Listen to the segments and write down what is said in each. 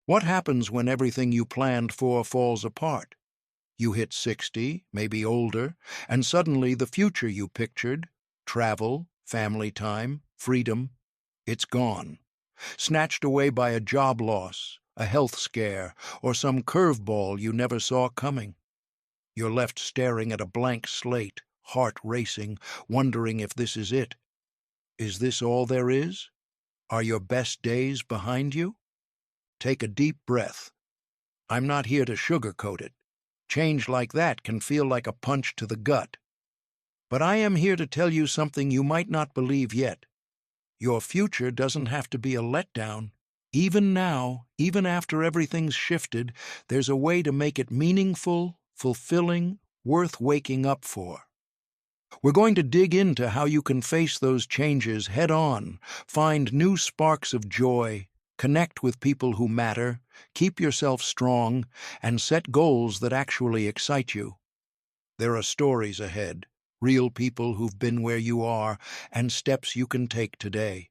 What happens when everything you planned for falls apart? You hit 60, maybe older, and suddenly the future you pictured, travel, family time, freedom, it's gone. Snatched away by a job loss, a health scare, or some curveball you never saw coming. You're left staring at a blank slate, heart racing, wondering if this is it. Is this all there is? Are your best days behind you? Take a deep breath. I'm not here to sugarcoat it. Change like that can feel like a punch to the gut. But I am here to tell you something you might not believe yet. Your future doesn't have to be a letdown. Even now, even after everything's shifted, there's a way to make it meaningful, fulfilling, worth waking up for. We're going to dig into how you can face those changes head on, find new sparks of joy, connect with people who matter, keep yourself strong, and set goals that actually excite you. There are stories ahead, real people who've been where you are, and steps you can take today.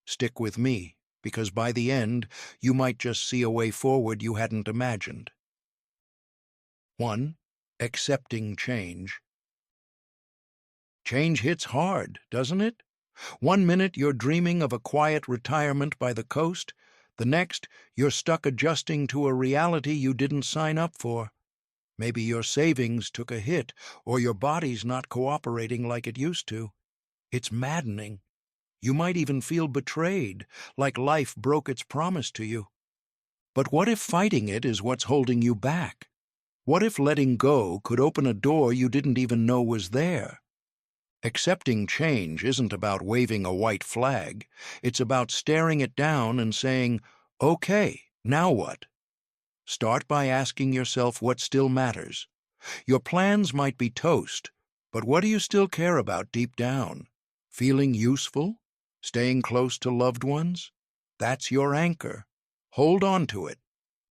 Stick with me, because by the end, you might just see a way forward you hadn't imagined. 1. Accepting change. Change hits hard, doesn't it? One minute you're dreaming of a quiet retirement by the coast, the next you're stuck adjusting to a reality you didn't sign up for. Maybe your savings took a hit, or your body's not cooperating like it used to. It's maddening. You might even feel betrayed, like life broke its promise to you. But what if fighting it is what's holding you back? What if letting go could open a door you didn't even know was there? Accepting change isn't about waving a white flag. It's about staring it down and saying, okay, now what? Start by asking yourself what still matters. Your plans might be toast, but what do you still care about deep down? Feeling useful? Staying close to loved ones? That's your anchor. Hold on to it.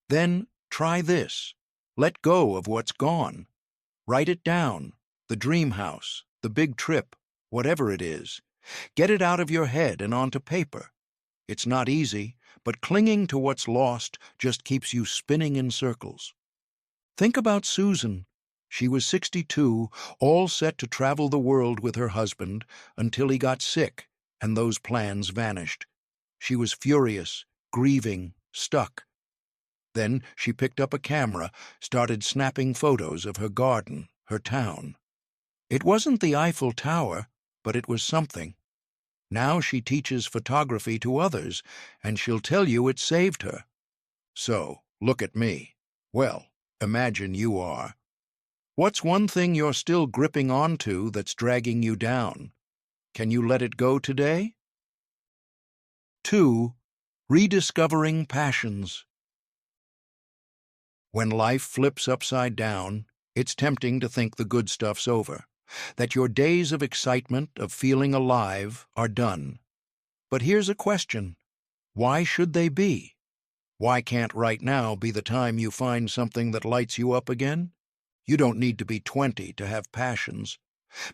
Then try this. Let go of what's gone. Write it down. The dream house, the big trip, whatever it is. Get it out of your head and onto paper. It's not easy, but clinging to what's lost just keeps you spinning in circles. Think about Susan. She was 62, all set to travel the world with her husband, until he got sick, and those plans vanished. She was furious, grieving, stuck. Then she picked up a camera, started snapping photos of her garden, her town. It wasn't the Eiffel Tower, but it was something. Now she teaches photography to others, and she'll tell you it saved her. So, look at me. Well, imagine you are. What's one thing you're still gripping onto that's dragging you down? Can you let it go today? 2. Rediscovering passions. When life flips upside down, it's tempting to think the good stuff's over, that your days of excitement, of feeling alive, are done. But here's a question. Why should they be? Why can't right now be the time you find something that lights you up again? You don't need to be 20 to have passions.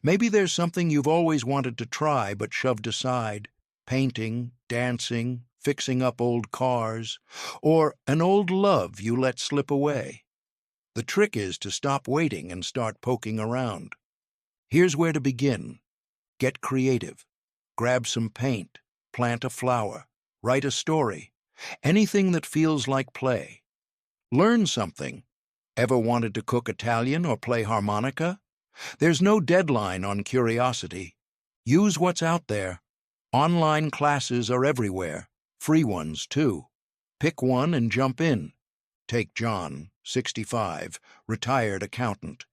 Maybe there's something you've always wanted to try but shoved aside. Painting, dancing, fixing up old cars, or an old love you let slip away. The trick is to stop waiting and start poking around. Here's where to begin. Get creative. Grab some paint, plant a flower, write a story, anything that feels like play. Learn something. Ever wanted to cook Italian or play harmonica? There's no deadline on curiosity. Use what's out there. Online classes are everywhere, free ones too. Pick one and jump in. Take John, 65, retired accountant.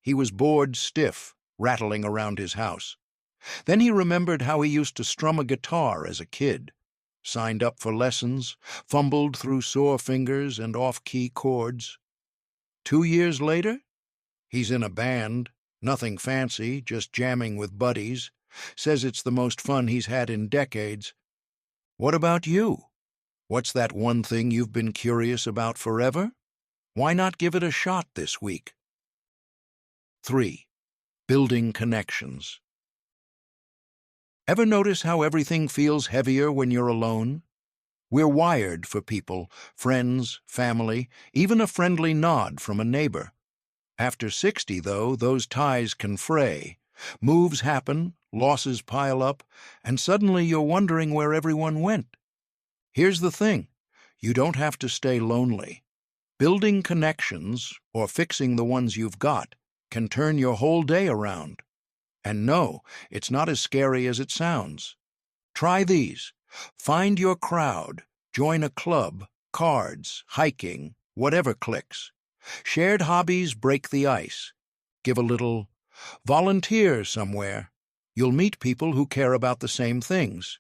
He was bored stiff, rattling around his house. Then he remembered how he used to strum a guitar as a kid. Signed up for lessons, fumbled through sore fingers and off-key chords. 2 years later, he's in a band, nothing fancy, just jamming with buddies. Says it's the most fun he's had in decades. What about you? What's that one thing you've been curious about forever? Why not give it a shot this week? 3. Building connections. Ever notice how everything feels heavier when you're alone? We're wired for people, friends, family, even a friendly nod from a neighbor. After 60, though, those ties can fray. Moves happen, losses pile up, and suddenly you're wondering where everyone went. Here's the thing. You don't have to stay lonely. Building connections, or fixing the ones you've got, can turn your whole day around. And no, it's not as scary as it sounds. Try these. Find your crowd. Join a club, cards, hiking, whatever clicks. Shared hobbies break the ice. Give a little. Volunteer somewhere. You'll meet people who care about the same things.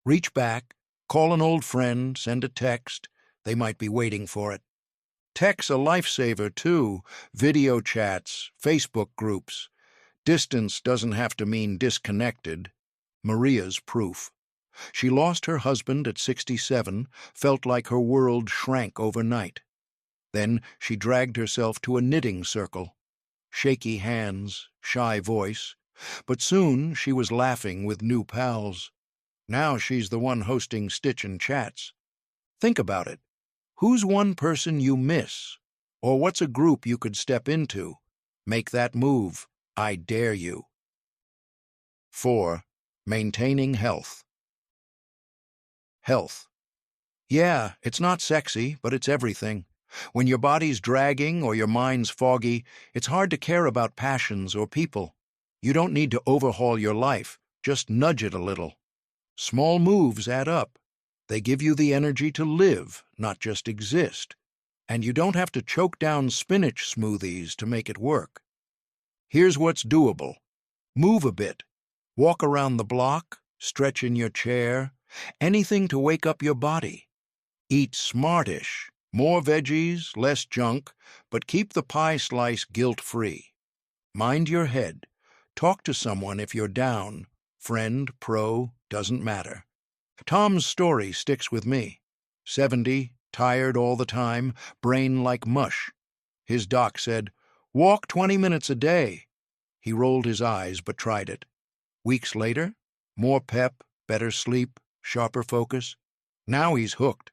Reach back, call an old friend, send a text. They might be waiting for it. Tech's a lifesaver, too. Video chats, Facebook groups. Distance doesn't have to mean disconnected. Maria's proof. She lost her husband at 67, felt like her world shrank overnight. Then she dragged herself to a knitting circle. Shaky hands, shy voice. But soon she was laughing with new pals. Now she's the one hosting Stitch and Chats. Think about it. Who's one person you miss? Or what's a group you could step into? Make that move. I dare you. 4. Maintaining health. Health. Yeah, it's not sexy, but it's everything. When your body's dragging or your mind's foggy, it's hard to care about passions or people. You don't need to overhaul your life, just nudge it a little. Small moves add up. They give you the energy to live, not just exist. And you don't have to choke down spinach smoothies to make it work. Here's what's doable. Move a bit. Walk around the block, stretch in your chair, anything to wake up your body. Eat smartish. More veggies, less junk, but keep the pie slice guilt-free. Mind your head. Talk to someone if you're down. Friend, pro, doesn't matter. Tom's story sticks with me. 70, tired all the time, brain like mush. His doc said, "Walk 20 minutes a day." He rolled his eyes but tried it. Weeks later, more pep, better sleep, sharper focus. Now he's hooked.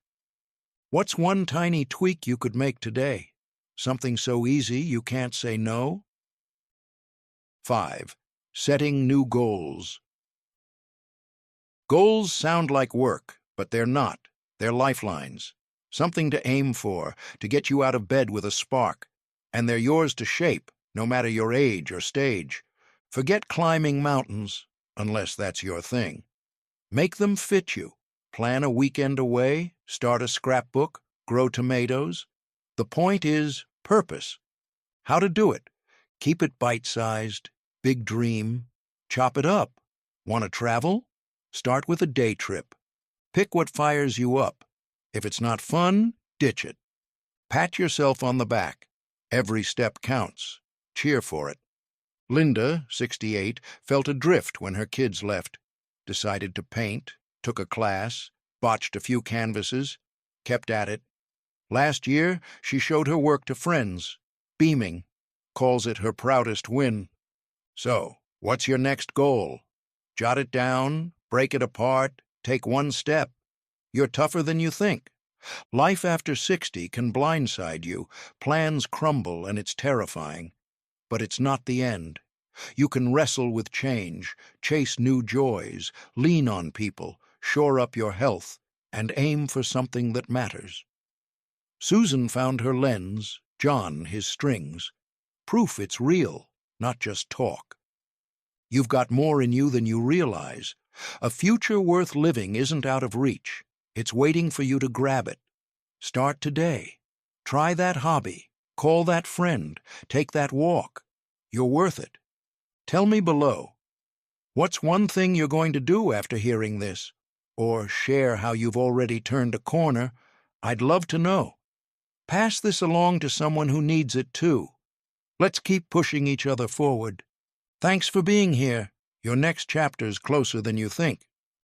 What's one tiny tweak you could make today? Something so easy you can't say no? 5. Setting new goals. Goals sound like work, but they're not. They're lifelines. Something to aim for, to get you out of bed with a spark. And they're yours to shape, no matter your age or stage. Forget climbing mountains, unless that's your thing. Make them fit you. Plan a weekend away, start a scrapbook, grow tomatoes. The point is purpose. How to do it. Keep it bite-sized, big dream. Chop it up. Want to travel? Start with a day trip. Pick what fires you up. If it's not fun, ditch it. Pat yourself on the back. Every step counts. Cheer for it. Linda, 68, felt adrift when her kids left. Decided to paint, took a class, botched a few canvases, kept at it. Last year, she showed her work to friends, beaming, calls it her proudest win. So, what's your next goal? Jot it down, break it apart, take one step. You're tougher than you think. Life after 60 can blindside you, plans crumble, and it's terrifying. But it's not the end. You can wrestle with change, chase new joys, lean on people, shore up your health, and aim for something that matters. Susan found her lens, John his strings. Proof it's real, not just talk. You've got more in you than you realize. A future worth living isn't out of reach. It's waiting for you to grab it. Start today. Try that hobby. Call that friend. Take that walk. You're worth it. Tell me below. What's one thing you're going to do after hearing this? Or share how you've already turned a corner. I'd love to know. Pass this along to someone who needs it too. Let's keep pushing each other forward. Thanks for being here. Your next chapter's closer than you think.